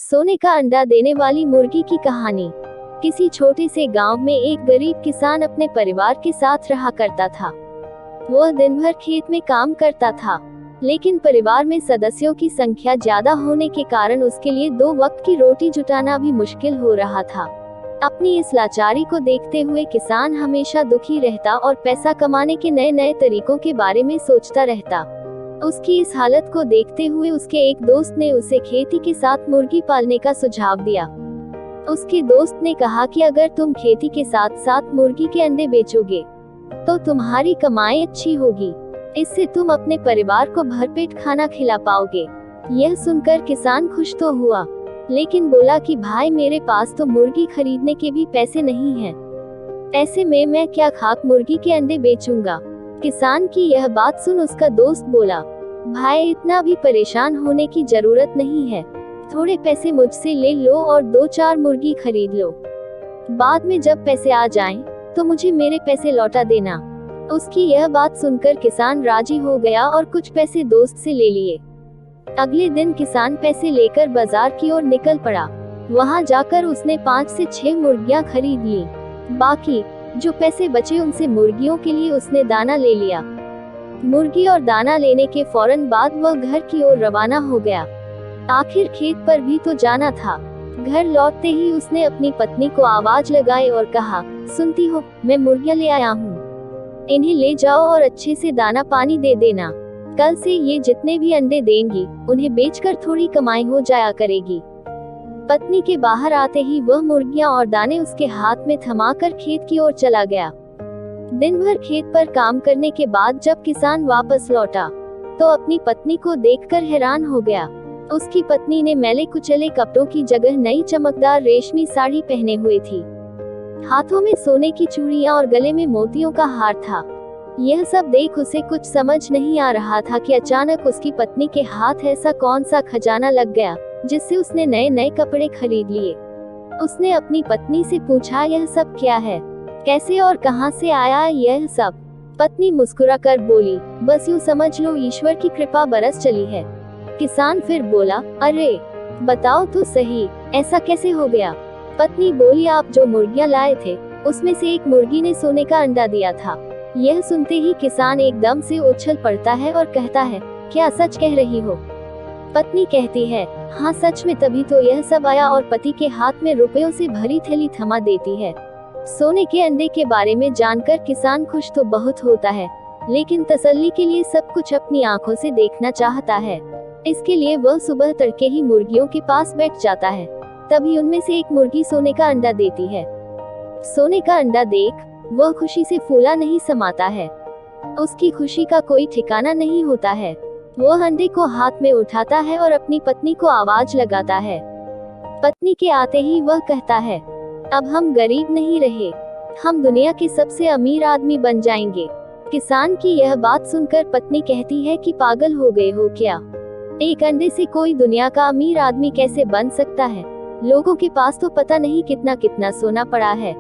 सोने का अंडा देने वाली मुर्गी की कहानी। किसी छोटे से गांव में एक गरीब किसान अपने परिवार के साथ रहा करता था। वह दिन भर खेत में काम करता था, लेकिन परिवार में सदस्यों की संख्या ज्यादा होने के कारण उसके लिए 2 वक्त की रोटी जुटाना भी मुश्किल हो रहा था। अपनी इस लाचारी को देखते हुए किसान हमेशा दुखी रहता और पैसा कमाने के नए नए तरीकों के बारे में सोचता रहता। उसकी इस हालत को देखते हुए उसके एक दोस्त ने उसे खेती के साथ मुर्गी पालने का सुझाव दिया। उसके दोस्त ने कहा कि अगर तुम खेती के साथ साथ मुर्गी के अंडे बेचोगे तो तुम्हारी कमाई अच्छी होगी। इससे तुम अपने परिवार को भरपेट खाना खिला पाओगे। यह सुनकर किसान खुश तो हुआ, लेकिन बोला कि भाई मेरे पास तो मुर्गी खरीदने के भी पैसे नहीं हैं। ऐसे में मैं क्या खाक मुर्गी के अंडे बेचूंगा। किसान की यह बात सुन उसका दोस्त बोला, भाई इतना भी परेशान होने की जरूरत नहीं है। थोड़े पैसे मुझसे ले लो और 2-4 मुर्गी खरीद लो। बाद में जब पैसे आ जाएं, तो मुझे मेरे पैसे लौटा देना। उसकी यह बात सुनकर किसान राजी हो गया और कुछ पैसे दोस्त से ले लिए। अगले दिन किसान पैसे लेकर बाजार की ओर निकल पड़ा। वहां जाकर उसने 5 से 6 मुर्गियां खरीद ली। बाकी जो पैसे बचे उनसे मुर्गियों के लिए उसने दाना ले लिया। मुर्गी और दाना लेने के फौरन बाद वह घर की ओर रवाना हो गया। आखिर खेत पर भी तो जाना था। घर लौटते ही उसने अपनी पत्नी को आवाज लगाई और कहा, सुनती हो, मैं मुर्गियां ले आया हूँ। इन्हें ले जाओ और अच्छे से दाना पानी दे देना। कल से ये जितने भी अंडे देंगी उन्हें बेचकर थोड़ी कमाई हो जाया करेगी। पत्नी के बाहर आते ही वह मुर्गियां और दाने उसके हाथ में थमाकर खेत की ओर चला गया। दिन भर खेत पर काम करने के बाद जब किसान वापस लौटा तो अपनी पत्नी को देखकर हैरान हो गया। उसकी पत्नी ने मैले कुचले कपड़ों की जगह नई चमकदार रेशमी साड़ी पहने हुए थी। हाथों में सोने की चूड़ियां और गले में मोतियों का हार था। यह सब देख उसे कुछ समझ नहीं आ रहा था कि अचानक उसकी पत्नी के हाथ ऐसा कौन सा खजाना लग गया जिससे उसने नए नए कपड़े खरीद लिए। उसने अपनी पत्नी से पूछा, यह सब क्या है, कैसे और कहां से आया यह सब। पत्नी मुस्कुराकर बोली, बस यूं समझ लो ईश्वर की कृपा बरस चली है। किसान फिर बोला, अरे बताओ तो सही, ऐसा कैसे हो गया। पत्नी बोली, आप जो मुर्गियां लाए थे उसमें से एक मुर्गी ने सोने का अंडा दिया था। यह सुनते ही किसान एकदम से उछल पड़ता है और कहता है, क्या सच कह रही हो। पत्नी कहती है, हाँ सच में, तभी तो यह सब आया, और पति के हाथ में रुपयों से भरी थैली थमा देती है। सोने के अंडे के बारे में जानकर किसान खुश तो बहुत होता है, लेकिन तसल्ली के लिए सब कुछ अपनी आंखों से देखना चाहता है। इसके लिए वह सुबह तड़के ही मुर्गियों के पास बैठ जाता है। तभी उनमें से एक मुर्गी सोने का अंडा देती है। सोने का अंडा देख वह खुशी से फूला नहीं समाता है। उसकी खुशी का कोई ठिकाना नहीं होता है। वह अंडे को हाथ में उठाता है और अपनी पत्नी को आवाज लगाता है। पत्नी के आते ही वह कहता है, अब हम गरीब नहीं रहे, हम दुनिया के सबसे अमीर आदमी बन जाएंगे। किसान की यह बात सुनकर पत्नी कहती है कि पागल हो गए हो क्या, एक अंडे से कोई दुनिया का अमीर आदमी कैसे बन सकता है। लोगों के पास तो पता नहीं कितना कितना सोना पड़ा है।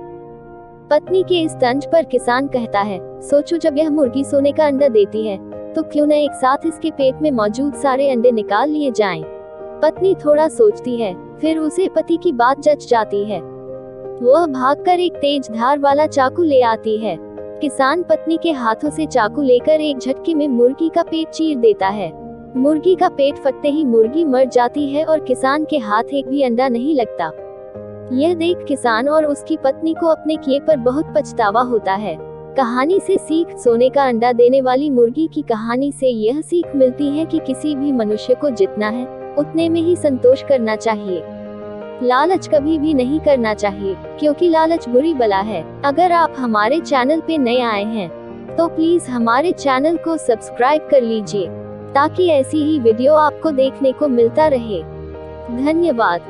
पत्नी के इस तंज पर किसान कहता है, सोचो जब यह मुर्गी सोने का अंडा देती है तो क्यों न एक साथ इसके पेट में मौजूद सारे अंडे निकाल लिए जाएं। पत्नी थोड़ा सोचती है, फिर उसे पति की बात जच जाती है। वह भागकर एक तेज धार वाला चाकू ले आती है। किसान पत्नी के हाथों से चाकू लेकर एक झटके में मुर्गी का पेट चीर देता है। मुर्गी का पेट फटते ही मुर्गी मर जाती है और किसान के हाथ एक भी अंडा नहीं लगता। यह देख किसान और उसकी पत्नी को अपने किए पर बहुत पछतावा होता है। कहानी से सीख, सोने का अंडा देने वाली मुर्गी की कहानी से यह सीख मिलती है कि किसी भी मनुष्य को जितना है उतने में ही संतोष करना चाहिए। लालच कभी भी नहीं करना चाहिए, क्योंकि लालच बुरी बला है। अगर आप हमारे चैनल पे नए आए हैं तो प्लीज हमारे चैनल को सब्सक्राइब कर लीजिए, ताकि ऐसी ही वीडियो आपको देखने को मिलता रहे। धन्यवाद।